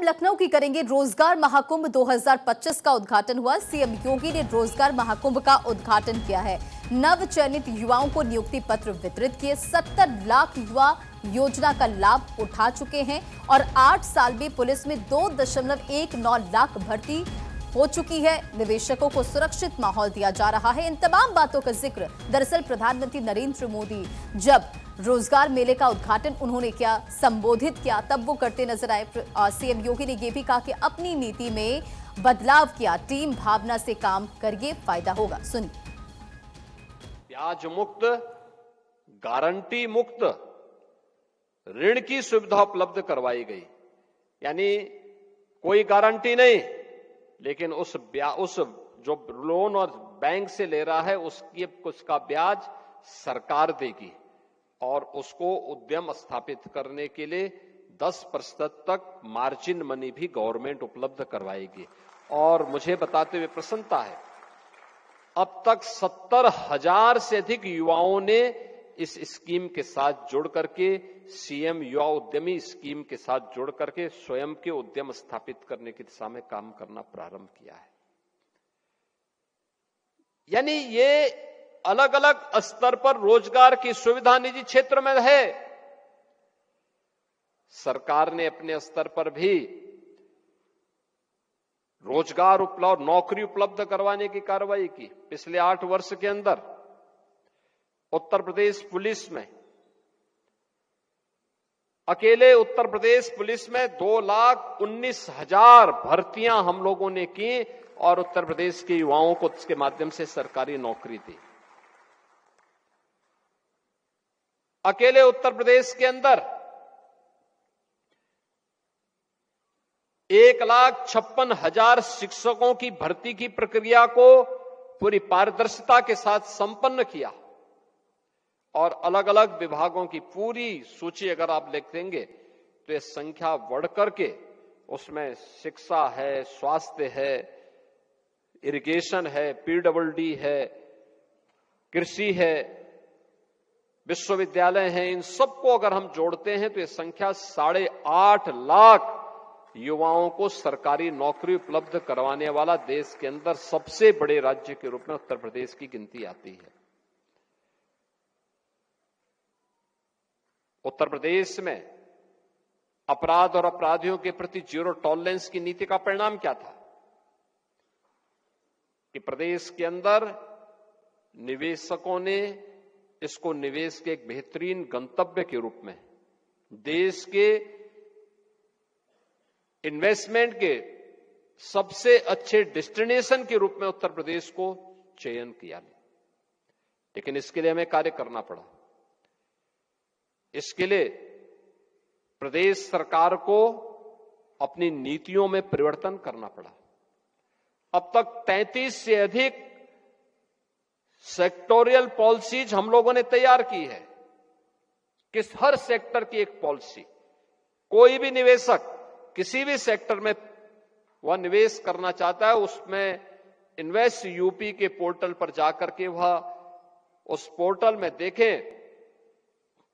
लखनऊ की करेंगे। रोजगार महाकुंभ 2025 का उद्घाटन हुआ। सीएम योगी ने रोजगार महाकुंभ का उद्घाटन किया है। नव चयनित युवाओं को नियुक्ति पत्र वितरित किए। 70 लाख युवा योजना का लाभ उठा चुके हैं और 8 साल में पुलिस में 2.19 लाख भर्ती हो चुकी है। निवेशकों को सुरक्षित माहौल दिया जा रहा है। इन तमाम बातों का जिक्र दरअसल प्रधानमंत्री नरेंद्र मोदी जब रोजगार मेले का उद्घाटन उन्होंने किया, संबोधित किया, तब वो करते नजर आए। सीएम योगी ने यह भी कहा कि अपनी नीति में बदलाव किया, टीम भावना से काम करिए, फायदा होगा। सुनिए। ब्याज मुक्त, गारंटी मुक्त ऋण की सुविधा उपलब्ध करवाई गई। यानी कोई गारंटी नहीं, लेकिन उस जो लोन और बैंक से ले रहा है उसका ब्याज सरकार देगी और उसको उद्यम स्थापित करने के लिए 10% तक मार्जिन मनी भी गवर्नमेंट उपलब्ध करवाएगी। और मुझे बताते हुए प्रसन्नता है, अब तक 70,000 से अधिक युवाओं ने इस स्कीम के साथ जुड़ करके, सीएम युवा उद्यमी स्कीम के साथ जुड़ करके स्वयं के उद्यम स्थापित करने की दिशा में काम करना प्रारंभ किया है। यानी ये अलग अलग स्तर पर रोजगार की सुविधा निजी क्षेत्र में है। सरकार ने अपने स्तर पर भी रोजगार उपलब्ध, नौकरी उपलब्ध करवाने की कार्रवाई की। पिछले 8 वर्ष के अंदर उत्तर प्रदेश पुलिस में, अकेले उत्तर प्रदेश पुलिस में 2,19,000 भर्तियां हम लोगों ने की और उत्तर प्रदेश के युवाओं को इसके माध्यम से सरकारी नौकरी दी। अकेले उत्तर प्रदेश के अंदर 1,56,000 शिक्षकों की भर्ती की प्रक्रिया को पूरी पारदर्शिता के साथ संपन्न किया और अलग अलग विभागों की पूरी सूची अगर आप लिखेंगे तो ये संख्या बढ़ करके उसमें शिक्षा है, स्वास्थ्य है, इरिगेशन है, पीडब्ल्यूडी है, कृषि है, विश्वविद्यालय हैं, इन सबको अगर हम जोड़ते हैं तो ये संख्या 8.5 लाख युवाओं को सरकारी नौकरी उपलब्ध करवाने वाला देश के अंदर सबसे बड़े राज्य के रूप में उत्तर प्रदेश की गिनती आती है। उत्तर प्रदेश में अपराध और अपराधियों के प्रति जीरो टॉलरेंस की नीति का परिणाम क्या था कि प्रदेश के अंदर निवेशकों ने इसको निवेश के एक बेहतरीन गंतव्य के रूप में, देश के इन्वेस्टमेंट के सबसे अच्छे डेस्टिनेशन के रूप में उत्तर प्रदेश को चयन किया। लेकिन इसके लिए हमें कार्य करना पड़ा। इसके लिए प्रदेश सरकार को अपनी नीतियों में परिवर्तन करना पड़ा। अब तक 33 से अधिक सेक्टोरियल पॉलिसीज हम लोगों ने तैयार की है कि हर सेक्टर की एक पॉलिसी, कोई भी निवेशक किसी भी सेक्टर में वह निवेश करना चाहता है, उसमें इन्वेस्ट यूपी के पोर्टल पर जाकर के वह उस पोर्टल में देखें,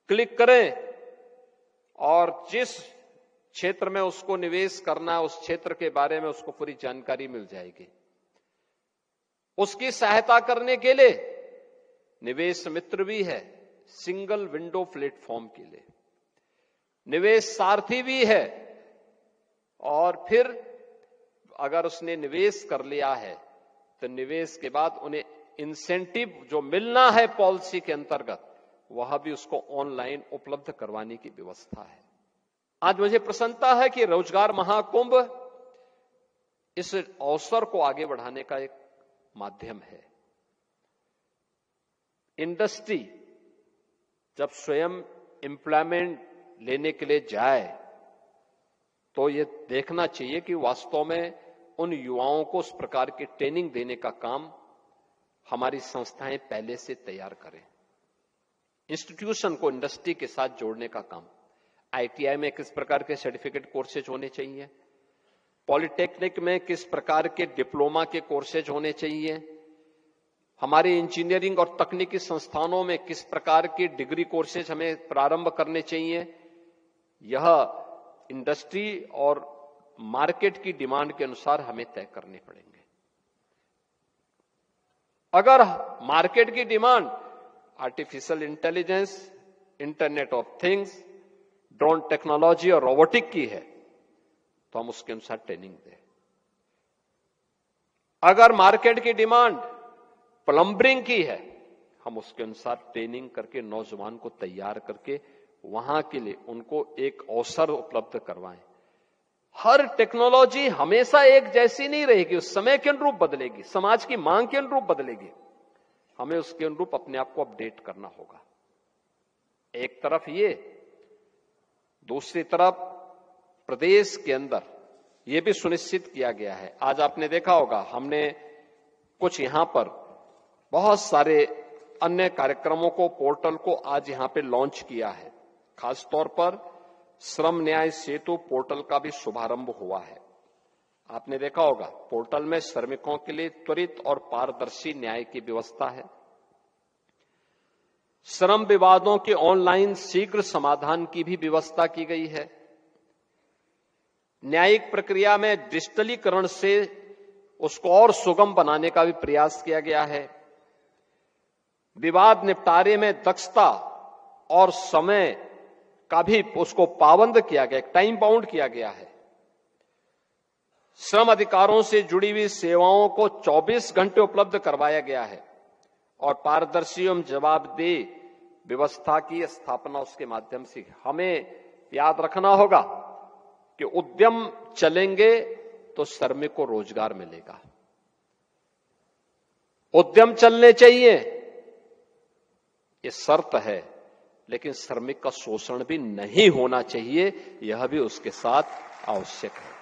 क्लिक करें और जिस क्षेत्र में उसको निवेश करना है उस क्षेत्र के बारे में उसको पूरी जानकारी मिल जाएगी। उसकी सहायता करने के लिए निवेश मित्र भी है, सिंगल विंडो प्लेटफॉर्म के लिए निवेश सारथी भी है, और फिर अगर उसने निवेश कर लिया है तो निवेश के बाद उन्हें इंसेंटिव जो मिलना है पॉलिसी के अंतर्गत वह भी उसको ऑनलाइन उपलब्ध करवाने की व्यवस्था है। आज मुझे प्रसन्नता है कि रोजगार महाकुंभ इस अवसर को आगे बढ़ाने का एक माध्यम है। इंडस्ट्री जब स्वयं एम्प्लॉयमेंट लेने के लिए जाए तो ये देखना चाहिए कि वास्तव में उन युवाओं को उस प्रकार की ट्रेनिंग देने का काम हमारी संस्थाएं पहले से तैयार करें। इंस्टीट्यूशन को इंडस्ट्री के साथ जोड़ने का काम, आईटीआई में किस प्रकार के सर्टिफिकेट कोर्सेज होने चाहिए, पॉलिटेक्निक में किस प्रकार के डिप्लोमा के कोर्सेज होने चाहिए, हमारे इंजीनियरिंग और तकनीकी संस्थानों में किस प्रकार की डिग्री कोर्सेज हमें प्रारंभ करने चाहिए। यह इंडस्ट्री और मार्केट की डिमांड के अनुसार हमें तय करने पड़ेंगे। अगर मार्केट की demand artificial intelligence, internet of things, drone technology और रोबोटिक की है तो हम उसके अनुसार ट्रेनिंग दें। अगर मार्केट की डिमांड प्लम्बरिंग की है, हम उसके अनुसार ट्रेनिंग करके नौजवान को तैयार करके वहां के लिए उनको एक अवसर उपलब्ध करवाएं। हर टेक्नोलॉजी हमेशा एक जैसी नहीं रहेगी, उस समय के अनुरूप बदलेगी, समाज की मांग के अनुरूप बदलेगी। हमें उसके अनुरूप अपने आप को अपडेट करना होगा। एक तरफ ये, दूसरी तरफ प्रदेश के अंदर यह भी सुनिश्चित किया गया है। आज आपने देखा होगा, हमने कुछ यहां पर बहुत सारे अन्य कार्यक्रमों को, पोर्टल को आज यहां पे लॉन्च किया है। खासतौर पर श्रम न्याय सेतु पोर्टल का भी शुभारंभ हुआ है। आपने देखा होगा, पोर्टल में श्रमिकों के लिए त्वरित और पारदर्शी न्याय की व्यवस्था है। श्रम विवादों के ऑनलाइन शीघ्र समाधान की भी व्यवस्था की गई है। न्यायिक प्रक्रिया में डिजिटलीकरण से उसको और सुगम बनाने का भी प्रयास किया गया है। विवाद निपटारे में दक्षता और समय का भी उसको पाबंद किया गया, टाइम बाउंड किया गया है। श्रम अधिकारों से जुड़ी हुई सेवाओं को 24 घंटे उपलब्ध करवाया गया है और पारदर्शी एवं जवाबदेह व्यवस्था की स्थापना उसके माध्यम से। हमें याद रखना होगा कि उद्यम चलेंगे तो श्रमिक को रोजगार मिलेगा। उद्यम चलने चाहिए, ये शर्त है, लेकिन श्रमिक का शोषण भी नहीं होना चाहिए, यह भी उसके साथ आवश्यक है।